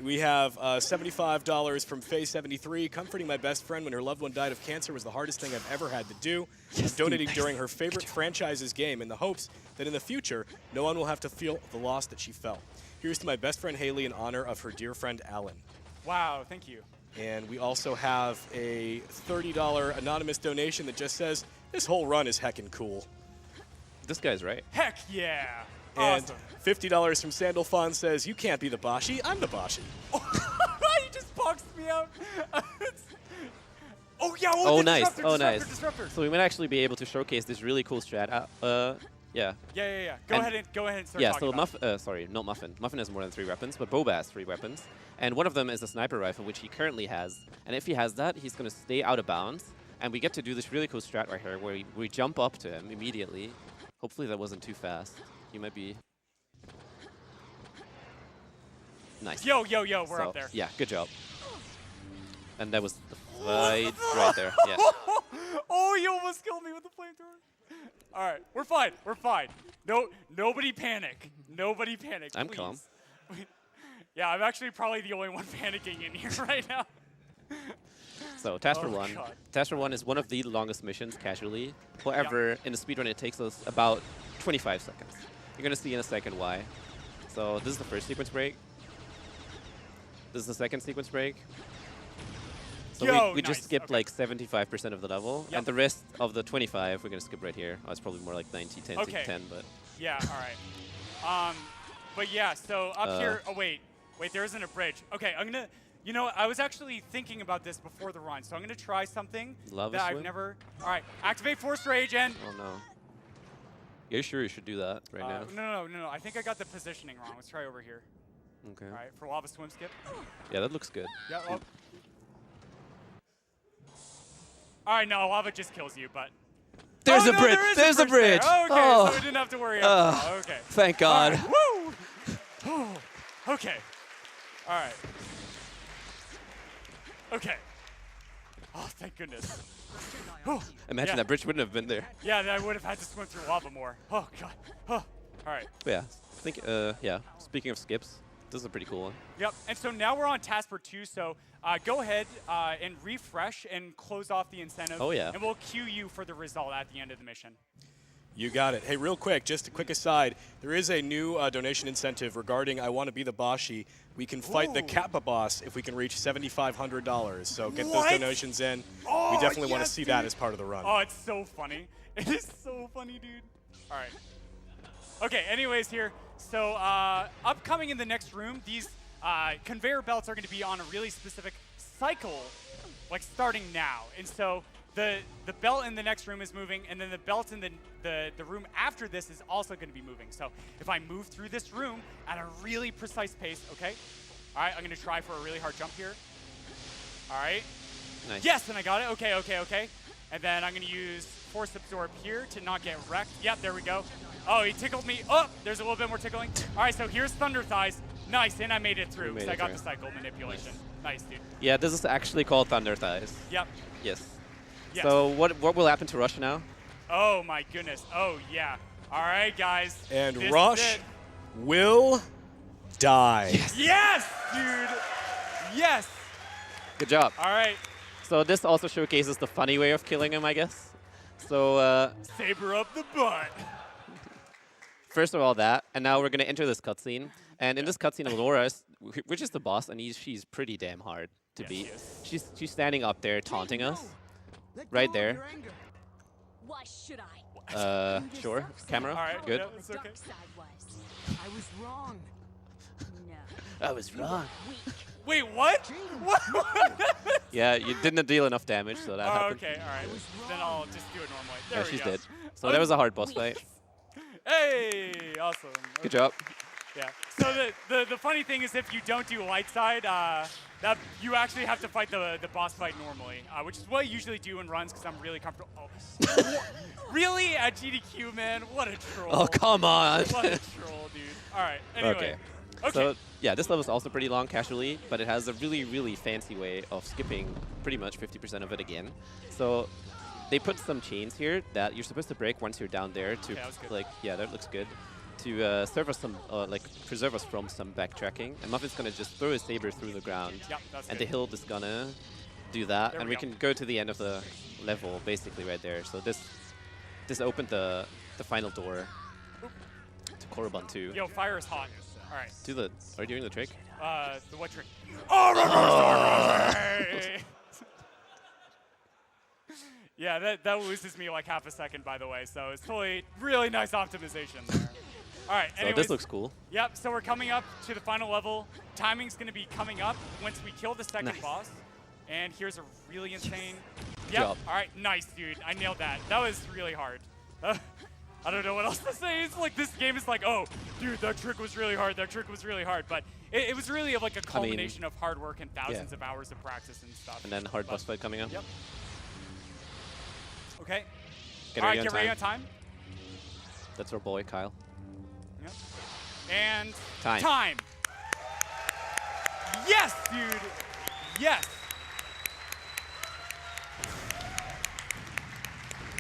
We have $75 from Faye73. Comforting my best friend when her loved one died of cancer was the hardest thing I've ever had to do. She's donating during her favorite franchise's game in the hopes that in the future, no one will have to feel the loss that she felt. Here's to my best friend Haley in honor of her dear friend Alan. Wow, thank you. And we also have a $30 anonymous donation that just says, this whole run is heckin' cool. This guy's right. Heck yeah. And Awesome. $50 from Sandal Fun says, you can't be the Bashi, I'm the Bashi. He just boxed me out. Oh, yeah. Oh, the nice. disruptor, Oh, disruptor, nice. disruptor. So we might actually be able to showcase this really cool strat. Yeah. Yeah. And- Go ahead and start Yeah, talking so about it. sorry, not Muffin. Muffin has more than 3 weapons, but Boba has 3 weapons. And one of them is a sniper rifle, which he currently has. And if he has that, he's going to stay out of bounds. And we get to do this really cool strat right here where we jump up to him immediately. Hopefully that wasn't too fast. He might be... Nice. Yo, we're So, up there. Yeah, good job. And that was the fight right there. Yeah. Oh, you almost killed me with the flamethrower. All right, we're fine. We're fine. No, nobody panic. Nobody panic. I'm please. calm. Yeah, I'm actually probably the only one panicking in here right now. So task for Oh, 1. God. Task for 1 is one of the longest missions casually. However, in the speedrun it takes us about 25 seconds. You're going to see in a second why. So this is the first sequence break. This is the second sequence break. So Yo, we just nice. skipped Okay. like 75% of the level. Yep. And the rest of the 25 we're going to skip right here. Oh, it's probably more like 90, 10, Okay. 10, but... Yeah, all right. But yeah, so up here. Oh wait, there isn't a bridge. Okay, I'm gonna. You know, I was actually thinking about this before the run, so I'm gonna try something Lava that I've swim? Never. All right, activate Force Rage and. Oh no. You're sure you should do that right now? No. I think I got the positioning wrong. Let's try over here. Okay. All right, for lava swim skip. Yeah, that looks good. Yeah. Oh. All right, no, lava just kills you, but. There's Oh, a no, bridge! there is There's a bridge! there. Okay, Oh. so we didn't have to worry about that. Okay. Thank God. All right, woo! Okay. All right. Okay. Oh, thank goodness. Imagine Yeah. that bridge wouldn't have been there. Yeah, then I would have had to swim through lava more. Oh, God. Oh. All right. But yeah, I think, yeah, speaking of skips, this is a pretty cool one. Yep. And so now we're on task for 2. So go ahead and refresh and close off the incentive. Oh, yeah. And we'll cue you for the result at the end of the mission. You got it. Hey, real quick, just a quick aside. There is a new donation incentive regarding I Want to Be the Bashi. We can fight the Ooh. Kappa boss if we can reach $7,500. So get What? those donations in. Oh, we definitely want to yes, see dude. that as part of the run. Oh, it's so funny. It is so funny, dude. All right. Okay, anyways here. So upcoming in the next room, these conveyor belts are going to be on a really specific cycle, like starting now. And so the belt in the next room is moving, and then the belt in the room after this is also going to be moving. So if I move through this room at a really precise pace, okay? All right, I'm going to try for a really hard jump here. All right. Nice. Yes, and I got it. Okay. And then I'm going to use Force Absorb here to not get wrecked. Yep, there we go. Oh, he tickled me. Oh, there's a little bit more tickling. All right, so here's Thunder Thighs. Nice, and I made it through You made because I it got through. the cycle manipulation. Nice, dude. Yeah, this is actually called Thunder Thighs. Yep. Yes. Yes. So what will happen to Rush now? Oh, my goodness. Oh, yeah. All right, guys. And This is Rush it. will die. Yes, dude. Yes. Good job. All right. So this also showcases the funny way of killing him, I guess. So Saber up the butt. first of all that, and now we're going to enter this cutscene. And in this cutscene, Laura, which is the boss, and she's pretty damn hard to Yes, beat. she is. She's standing up there taunting us, right there. Why should I? Sure. Camera. All right, Good. yeah, it's okay. Dark side was. I was wrong. No. I was wrong. Weak. Wait, what? What? Yeah, you didn't deal enough damage, so that Oh, happened. okay, all right. Then I'll just do it normally. There Yeah, we she's go. dead. So that was a hard boss fight. Hey, awesome. Good job. Yeah. So the funny thing is, if you don't do light side, that you actually have to fight the boss fight normally, which is what I usually do in runs because I'm really comfortable. Oh. Really? At GDQ, man? What a troll. Oh, come on. What a troll, dude. All right. Anyway. Okay. Okay. So yeah, this level is also pretty long casually, but it has a really, really fancy way of skipping pretty much 50% of it again. So they put some chains here that you're supposed to break once you're down there to that was good. like, yeah, that looks good. To serve us some, like preserve us from some backtracking. And Muffin's gonna just throw his saber through the ground. Yep, that's And good. the hilt is gonna do that, There and we we go. can go to the end of the level basically right there. So this opened the final door to Korriban 2. Yo, fire is hot. All right. Do the, are you doing the trick? The what trick? Oh, reverse Yeah, that loses me like half a second, by the way. So it's totally really nice optimization there. All right. So Anyways, this looks cool. Yep. So we're coming up to the final level. Timing's going to be coming up once we kill the second Nice. boss. And here's a really insane. Yep. job. All right. Nice, dude. I nailed that. That was really hard. I don't know what else to say. It's like this game is like, oh, dude, that trick was really hard. That trick was really hard. But it was really like a culmination of hard work and thousands of hours of practice and stuff. And then hard But- boss fight coming up. Yep. Okay. Get All ready right, on get ready time. on time. That's our boy, Kyle. Yep. And Time. time. Yes, dude. Yes.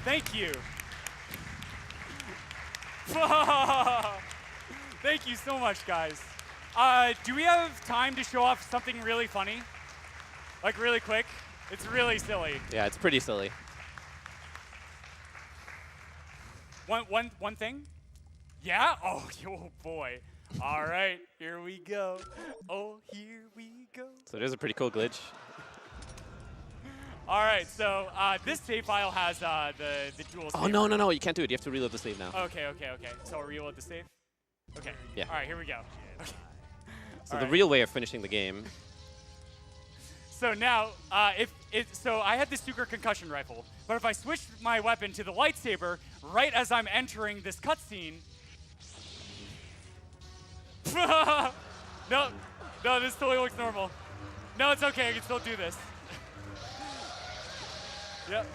Thank you. Thank you so much, guys. Do we have time to show off something really funny? Like really quick? It's really silly. Yeah, it's pretty silly. One thing? Yeah? Oh, oh boy. All right, here we go. Oh, here we go. So there's a pretty cool glitch. All right, so this save file has the dual save. Oh, no, you can't do it. You have to reload the save now. Okay. So I'll reload the save? Okay. Yeah. All right, here we go. Okay. So All the right. real way of finishing the game. So now, so I had the Suker concussion rifle, but if I switch my weapon to the lightsaber right as I'm entering this cutscene, no, this totally looks normal. No, it's okay. I can still do this. Yep.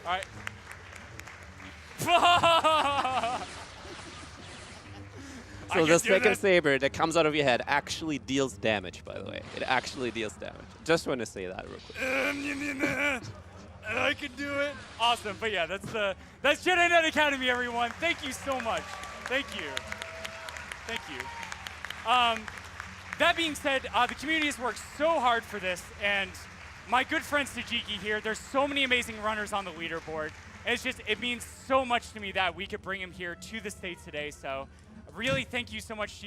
All right. I So can the do second this. saber that comes out of your head actually deals damage, by the way. It actually deals damage. Just want to say that real quick. I can do it. Awesome. But yeah, that's Jedi Knight Academy, everyone. Thank you so much. Thank you. Thank you. That being said, the community has worked so hard for this, and my good friend Sajiki here, there's so many amazing runners on the leaderboard. And it means so much to me that we could bring him here to the States today. So really, thank you so much,